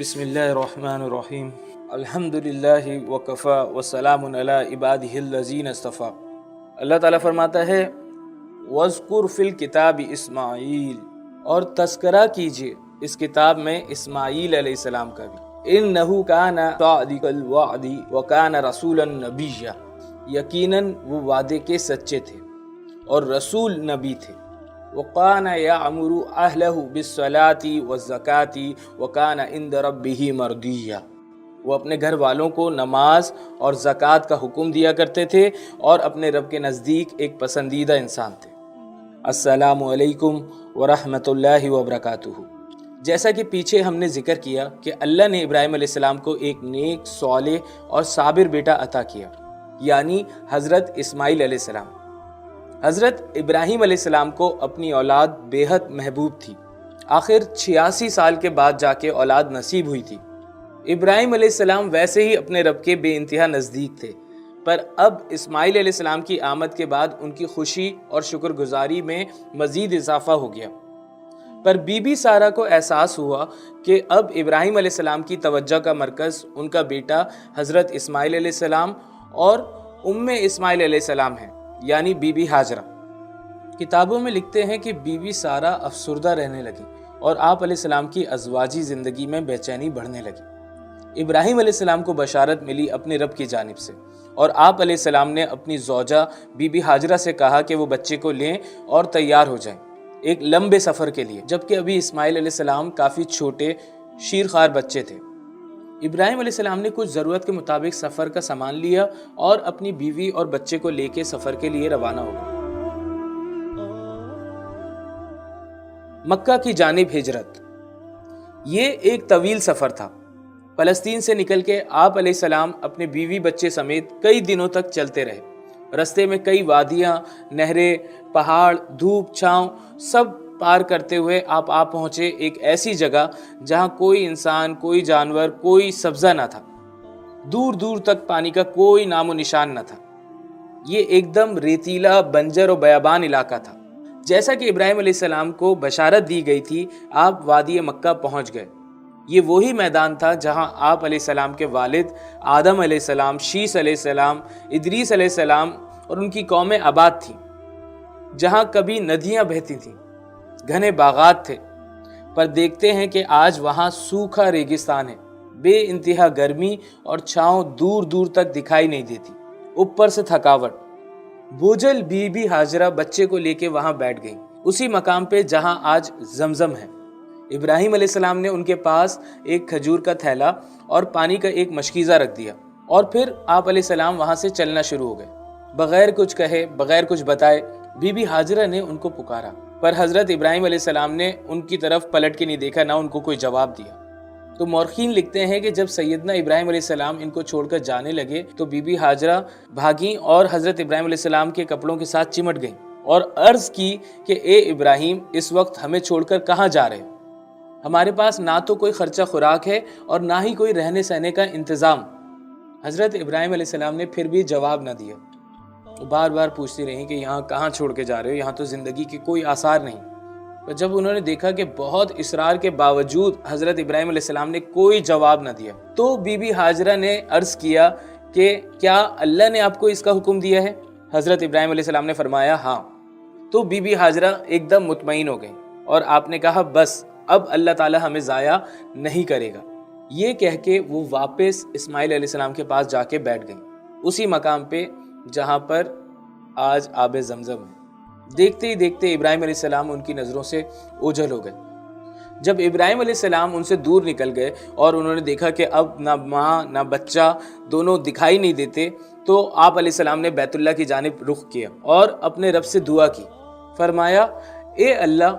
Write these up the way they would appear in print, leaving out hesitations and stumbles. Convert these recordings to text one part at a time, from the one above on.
بسم اللہ الرحمن الرحیم الحمد للہ وکفا وسلام علی عبادہ الذین اصطفیٰ۔ اللہ تعالیٰ فرماتا ہے وَاذْكُرْ فِي الْكِتَابِ اسماعیل، اور تذکرہ کیجئے اس کتاب میں اسماعیل علیہ السلام کا بھی، اِنَّهُ كَانَ صَادِقَ الْوَعْدِ وَكَانَ رَسُولًا نَبِيًّا، یقیناً وہ وعدے کے سچے تھے اور رسول نبی تھے۔ وَقَانَ يَعْمُرُ أَهْلَهُ بِالصَّلَاةِ وَالزَّكَاةِ وَكَانَ عِندَ رَبِّهِ مَرْضِيًّا، وہ اپنے گھر والوں کو نماز اور زکوٰۃ کا حکم دیا کرتے تھے اور اپنے رب کے نزدیک ایک پسندیدہ انسان تھے۔ السلام علیکم ورحمۃ اللہ وبرکاتہ۔ جیسا کہ پیچھے ہم نے ذکر کیا کہ اللہ نے ابراہیم علیہ السلام کو ایک نیک، صالح اور صابر بیٹا عطا کیا، یعنی حضرت اسماعیل علیہ السلام۔ حضرت ابراہیم علیہ السلام کو اپنی اولاد بے حد محبوب تھی۔ آخر 86 سال کے بعد جا کے اولاد نصیب ہوئی تھی۔ ابراہیم علیہ السلام ویسے ہی اپنے رب کے بے انتہا نزدیک تھے، پر اب اسماعیل علیہ السلام کی آمد کے بعد ان کی خوشی اور شکر گزاری میں مزید اضافہ ہو گیا۔ پر بی بی سارہ کو احساس ہوا کہ اب ابراہیم علیہ السلام کی توجہ کا مرکز ان کا بیٹا حضرت اسماعیل علیہ السلام اور اسماعیل علیہ السلام ہے، یعنی بی بی ہاجرہ۔ کتابوں میں لکھتے ہیں کہ بی بی سارہ افسردہ رہنے لگی اور آپ علیہ السلام کی ازواجی زندگی میں بے چینی بڑھنے لگی۔ ابراہیم علیہ السلام کو بشارت ملی اپنے رب کی جانب سے، اور آپ علیہ السلام نے اپنی زوجہ بی بی ہاجرہ سے کہا کہ وہ بچے کو لیں اور تیار ہو جائیں ایک لمبے سفر کے لیے، جبکہ ابھی اسماعیل علیہ السلام کافی چھوٹے شیرخوار بچے تھے۔ ابراہیم علیہ السلام نے کچھ ضرورت کے مطابق سفر کا سامان لیا اور اپنی بیوی اور بچے کو لے کے سفر کے لیے روانہ ہو گئے۔ مکہ کی جانب ہجرت، یہ ایک طویل سفر تھا۔ فلسطین سے نکل کے آپ علیہ السلام اپنے بیوی بچے سمیت کئی دنوں تک چلتے رہے۔ رستے میں کئی وادیاں، نہریں، پہاڑ، دھوپ، چھاؤں سب پار کرتے ہوئے آپ پہنچے ایک ایسی جگہ جہاں کوئی انسان، کوئی جانور، کوئی سبزہ نہ تھا۔ دور دور تک پانی کا کوئی نام و نشان نہ تھا۔ یہ ایک دم ریتیلا، بنجر و بیابان علاقہ تھا۔ جیسا کہ ابراہیم علیہ السلام کو بشارت دی گئی تھی، آپ وادی مکہ پہنچ گئے۔ یہ وہی میدان تھا جہاں آپ علیہ السلام کے والد آدم علیہ السلام، شیس علیہ السلام، ادریس علیہ السلام اور ان کی قوم آباد تھی، جہاں کبھی ندیاں بہتی تھیں، گھنے باغات تھے، پر دیکھتے ہیں کہ آج وہاں سوکھا ریگستان ہے۔ بے انتہا گرمی اور چھاؤں دور دور تک دکھائی نہیں دیتی، اوپر سے تھکاوٹ۔ بوجھل بی بی ہاجرہ بچے کو لے کے وہاں بیٹھ گئی، اسی مقام پہ جہاں آج زمزم ہے۔ ابراہیم علیہ السلام نے ان کے پاس ایک کھجور کا تھیلا اور پانی کا ایک مشکیزہ رکھ دیا، اور پھر آپ علیہ السلام وہاں سے چلنا شروع ہو گئے۔ بغیر کچھ کہے، بغیر کچھ بتائے بی بی ہاجرہ نے ان کو پکارا، پر حضرت ابراہیم علیہ السلام نے ان کی طرف پلٹ کے نہیں دیکھا، نہ ان کو کوئی جواب دیا۔ تو مورخین لکھتے ہیں کہ جب سیدنا ابراہیم علیہ السلام ان کو چھوڑ کر جانے لگے تو بی بی ہاجرہ بھاگیں اور حضرت ابراہیم علیہ السلام کے کپڑوں کے ساتھ چمٹ گئیں اور عرض کی کہ اے ابراہیم، اس وقت ہمیں چھوڑ کر کہاں جا رہے ہو؟ ہمارے پاس نہ تو کوئی خرچہ خوراک ہے اور نہ ہی کوئی رہنے سہنے کا انتظام۔ حضرت ابراہیم علیہ السلام نے پھر بھی جواب نہ دیا، بار بار پوچھتی رہی کہ یہاں کہاں چھوڑ کے جا رہے ہو، یہاں تو زندگی کے کوئی آثار نہیں۔ پر جب انہوں نے دیکھا کہ بہت اصرار کے باوجود حضرت ابراہیم علیہ السلام نے کوئی جواب نہ دیا، تو بی بی ہاجرہ نے عرض کیا کہ کیا اللہ نے آپ کو اس کا حکم دیا ہے؟ حضرت ابراہیم علیہ السلام نے فرمایا ہاں۔ تو بی بی ہاجرہ ایک دم مطمئن ہو گئی اور آپ نے کہا بس اب اللہ تعالی ہمیں ضائع نہیں کرے گا۔ یہ کہہ کے وہ واپس اسماعیل علیہ السلام کے پاس جا کے بیٹھ گئیں، اسی مقام پہ جہاں پر آج آب زمزم ہے۔ دیکھتے ہی دیکھتے ابراہیم علیہ السلام ان کی نظروں سے اوجھل ہو گئے۔ جب ابراہیم علیہ السلام ان سے دور نکل گئے اور انہوں نے دیکھا کہ اب نہ ماں نہ بچہ دونوں دکھائی نہیں دیتے، تو آپ علیہ السلام نے بیت اللہ کی جانب رخ کیا اور اپنے رب سے دعا کی۔ فرمایا اے اللہ،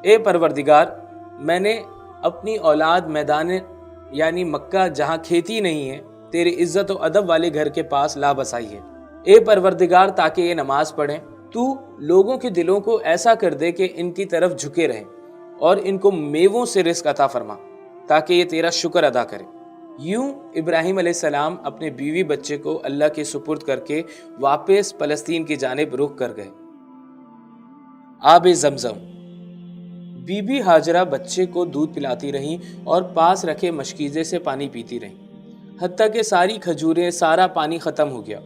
اے پروردگار، میں نے اپنی اولاد میدان یعنی مکہ جہاں کھیتی نہیں ہے، تیرے عزت و ادب والے گھر کے پاس لا بسائی ہے۔ اے پروردگار، تاکہ یہ نماز پڑھیں، تو لوگوں کے دلوں کو ایسا کر دے کہ ان کی طرف جھکے رہیں اور ان کو میووں سے رزق عطا فرما تاکہ یہ تیرا شکر ادا کرے۔ یوں ابراہیم علیہ السلام اپنے بیوی بچے کو اللہ کے سپرد کر کے واپس فلسطین کی جانب رخ کر گئے۔ آب زمزم، بی بی ہاجرہ بچے کو دودھ پلاتی رہیں اور پاس رکھے مشکیزے سے پانی پیتی رہیں، حتیٰ کہ ساری کھجوریں، سارا پانی ختم ہو گیا۔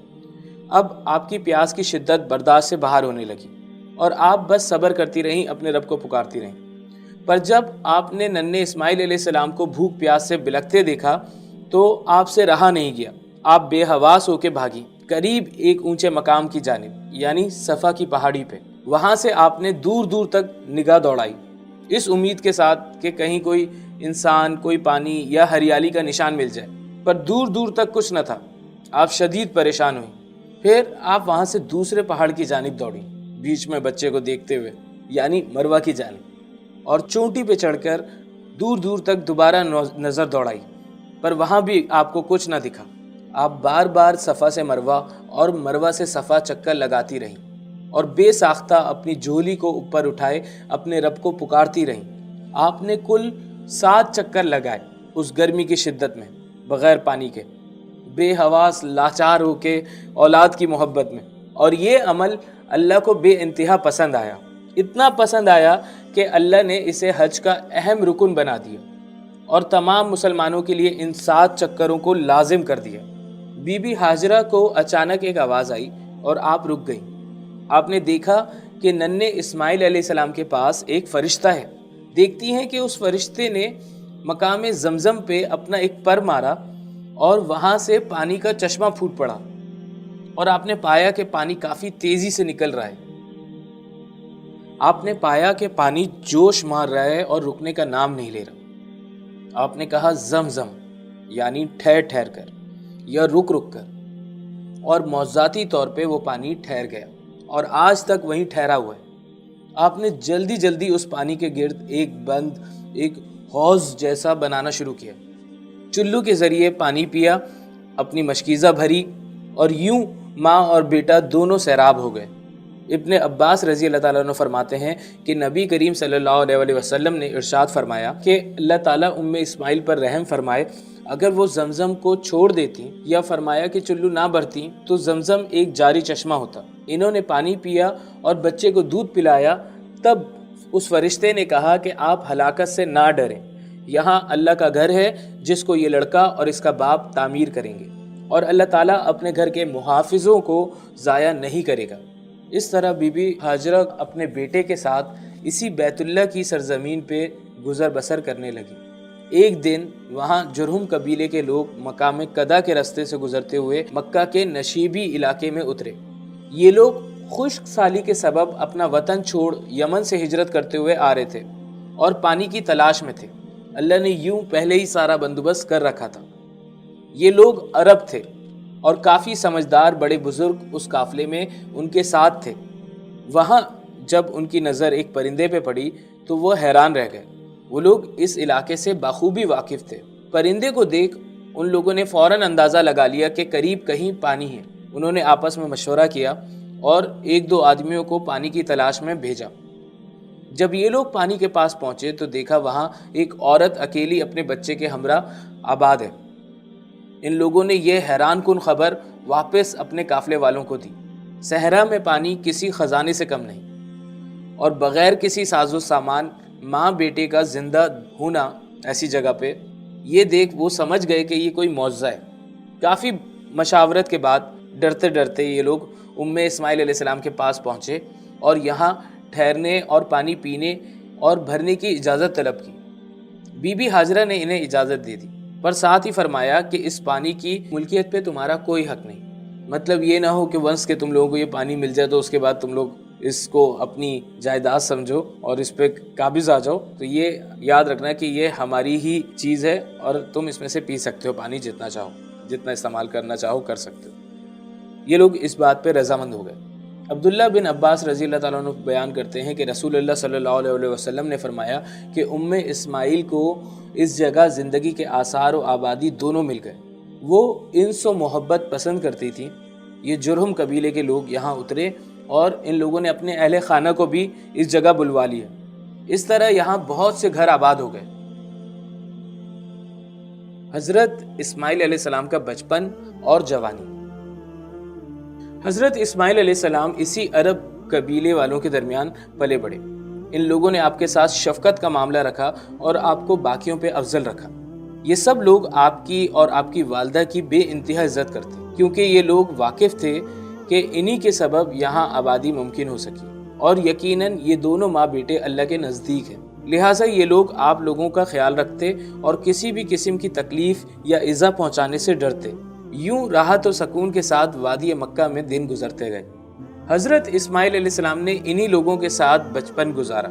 اب آپ کی پیاس کی شدت برداشت سے باہر ہونے لگی اور آپ بس صبر کرتی رہیں، اپنے رب کو پکارتی رہیں۔ پر جب آپ نے ننھے اسماعیل علیہ السلام کو بھوک پیاس سے بلکتے دیکھا تو آپ سے رہا نہیں گیا۔ آپ بے حواس ہو کے بھاگی قریب ایک اونچے مقام کی جانب، یعنی صفا کی پہاڑی پہ۔ وہاں سے آپ نے دور دور تک نگاہ دوڑائی، اس امید کے ساتھ کہ کہیں کوئی انسان، کوئی پانی یا ہریالی کا نشان مل جائے، پر دور دور تک کچھ نہ تھا۔ آپ شدید پریشان ہوئی۔ پھر آپ وہاں سے دوسرے پہاڑ کی جانب دوڑی، بیچ میں بچے کو دیکھتے ہوئے، یعنی مروہ کی جانب، اور چونٹی پہ چڑھ کر دور دور تک دوبارہ نظر دوڑائی، پر وہاں بھی آپ کو کچھ نہ دکھا۔ آپ بار بار صفا سے مروہ اور مروہ سے صفا چکر لگاتی رہیں اور بے ساختہ اپنی جھولی کو اوپر اٹھائے اپنے رب کو پکارتی رہیں۔ آپ نے کل 7 چکر لگائے اس گرمی کی شدت میں، بغیر پانی کے، بے حواس لاچار ہو کے اولاد کی محبت میں۔ اور یہ عمل اللہ کو بے انتہا پسند آیا، اتنا پسند آیا کہ اللہ نے اسے حج کا اہم رکن بنا دیا اور تمام مسلمانوں کے لیے ان 7 چکروں کو لازم کر دیا۔ بی بی ہاجرہ کو اچانک ایک آواز آئی اور آپ رک گئیں۔ آپ نے دیکھا کہ ننھے اسماعیل علیہ السلام کے پاس ایک فرشتہ ہے۔ دیکھتی ہیں کہ اس فرشتے نے مقام زمزم پہ اپنا ایک پر مارا اور وہاں سے پانی کا چشمہ پھوٹ پڑا، اور آپ نے پایا کہ پانی کافی تیزی سے نکل رہا ہے۔ آپ نے پایا کہ پانی جوش مار رہا ہے اور رکنے کا نام نہیں لے رہا۔ آپ نے کہا زمزم، یعنی ٹھہر ٹھہر کر یا رک رک کر، اور معجزاتی طور پہ وہ پانی ٹھہر گیا اور آج تک وہیں ٹھہرا ہوا ہے۔ آپ نے جلدی جلدی اس پانی کے گرد ایک بند، ایک حوض جیسا بنانا شروع کیا، چلو کے ذریعے پانی پیا، اپنی مشکیزہ بھری، اور یوں ماں اور بیٹا دونوں سیراب ہو گئے۔ ابن عباس رضی اللہ تعالیٰ عنہ فرماتے ہیں کہ نبی کریم صلی اللہ علیہ وسلم نے ارشاد فرمایا کہ اللہ تعالیٰ اسماعیل پر رحم فرمائے، اگر وہ زمزم کو چھوڑ دیتی یا فرمایا کہ چلو نہ بھرتی تو زمزم ایک جاری چشمہ ہوتا۔ انہوں نے پانی پیا اور بچے کو دودھ پلایا، تب اس فرشتے نے کہا کہ آپ ہلاکت سے نہ ڈریں، یہاں اللہ کا گھر ہے جس کو یہ لڑکا اور اس کا باپ تعمیر کریں گے، اور اللہ تعالیٰ اپنے گھر کے محافظوں کو ضائع نہیں کرے گا۔ اس طرح بی بی ہاجرہ اپنے بیٹے کے ساتھ اسی بیت اللہ کی سرزمین پہ گزر بسر کرنے لگی۔ ایک دن وہاں جرہم قبیلے کے لوگ مقام قدا کے راستے سے گزرتے ہوئے مکہ کے نشیبی علاقے میں اترے۔ یہ لوگ خشک سالی کے سبب اپنا وطن چھوڑ یمن سے ہجرت کرتے ہوئے آ رہے تھے اور پانی کی تلاش میں تھے۔ اللہ نے یوں پہلے ہی سارا بندوبست کر رکھا تھا۔ یہ لوگ عرب تھے اور کافی سمجھدار بڑے بزرگ اس قافلے میں ان کے ساتھ تھے۔ وہاں جب ان کی نظر ایک پرندے پہ پڑی تو وہ حیران رہ گئے۔ وہ لوگ اس علاقے سے بخوبی واقف تھے۔ پرندے کو دیکھ ان لوگوں نے فوراً اندازہ لگا لیا کہ قریب کہیں پانی ہے۔ انہوں نے آپس میں مشورہ کیا اور 1-2 آدمیوں کو پانی کی تلاش میں بھیجا۔ جب یہ لوگ پانی کے پاس پہنچے تو دیکھا وہاں ایک عورت اکیلی اپنے بچے کے ہمراہ آباد ہے۔ ان لوگوں نے یہ حیران کن خبر واپس اپنے قافلے والوں کو دی۔ صحرا میں پانی کسی خزانے سے کم نہیں، اور بغیر کسی ساز و سامان ماں بیٹے کا زندہ ہونا ایسی جگہ پہ، یہ دیکھ وہ سمجھ گئے کہ یہ کوئی معجزہ ہے۔ کافی مشاورت کے بعد ڈرتے ڈرتے یہ لوگ اسماعیل علیہ السلام کے پاس پہنچے اور یہاں ٹھہرنے اور پانی پینے اور بھرنے کی اجازت طلب کی۔ بی بی ہاجرہ نے انہیں اجازت دے دی، پر ساتھ ہی فرمایا کہ اس پانی کی ملکیت پہ تمہارا کوئی حق نہیں۔ مطلب یہ نہ ہو کہ ونس کے تم لوگوں کو یہ پانی مل جائے تو اس کے بعد تم لوگ اس کو اپنی جائیداد سمجھو اور اس پہ قابض آ جاؤ۔ تو یہ یاد رکھنا کہ یہ ہماری ہی چیز ہے اور تم اس میں سے پی سکتے ہو پانی، جتنا چاہو، جتنا استعمال کرنا چاہو کر سکتے ہو۔ یہ لوگ اس بات پہ رضامند ہو گئے۔ عبداللہ بن عباس رضی اللہ تعالیٰ عنہ بیان کرتے ہیں کہ رسول اللہ صلی اللہ علیہ وسلم نے فرمایا کہ اسماعیل کو اس جگہ زندگی کے آثار و آبادی دونوں مل گئے۔ وہ انس و محبت پسند کرتی تھی۔ یہ جرہم قبیلے کے لوگ یہاں اترے اور ان لوگوں نے اپنے اہل خانہ کو بھی اس جگہ بلوا لیا۔ اس طرح یہاں بہت سے گھر آباد ہو گئے۔ حضرت اسماعیل علیہ السلام کا بچپن اور جوانی۔ حضرت اسماعیل علیہ السلام اسی عرب قبیلے والوں کے درمیان پلے بڑھے۔ ان لوگوں نے آپ کے ساتھ شفقت کا معاملہ رکھا اور آپ کو باقیوں پہ افضل رکھا۔ یہ سب لوگ آپ کی اور آپ کی والدہ کی بے انتہا عزت کرتے کیونکہ یہ لوگ واقف تھے کہ انہی کے سبب یہاں آبادی ممکن ہو سکی، اور یقیناً یہ دونوں ماں بیٹے اللہ کے نزدیک ہیں، لہٰذا یہ لوگ آپ لوگوں کا خیال رکھتے اور کسی بھی قسم کی تکلیف یا ایذا پہنچانے سے ڈرتے۔ یوں راحت و سکون کے ساتھ وادی مکہ میں دن گزرتے گئے۔ حضرت اسماعیل علیہ السلام نے انہی لوگوں کے ساتھ بچپن گزارا،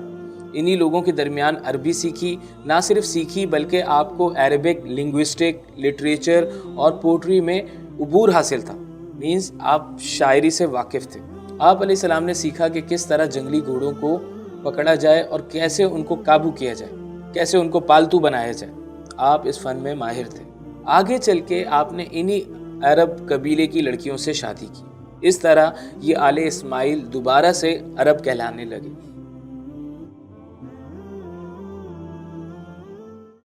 انہی لوگوں کے درمیان عربی سیکھی، نہ صرف سیکھی بلکہ آپ کو عربک، لنگوسٹک، لٹریچر اور پوٹری میں عبور حاصل تھا، مینز آپ شاعری سے واقف تھے۔ آپ علیہ السلام نے سیکھا کہ کس طرح جنگلی گھوڑوں کو پکڑا جائے اور کیسے ان کو قابو کیا جائے، کیسے ان کو پالتو بنایا جائے۔ آپ اس فن میں ماہر تھے۔ آگے چل کے آپ نے انہی عرب قبیلے کی لڑکیوں سے شادی کی۔ اس طرح یہ آل اسماعیل دوبارہ سے عرب کہلانے لگے۔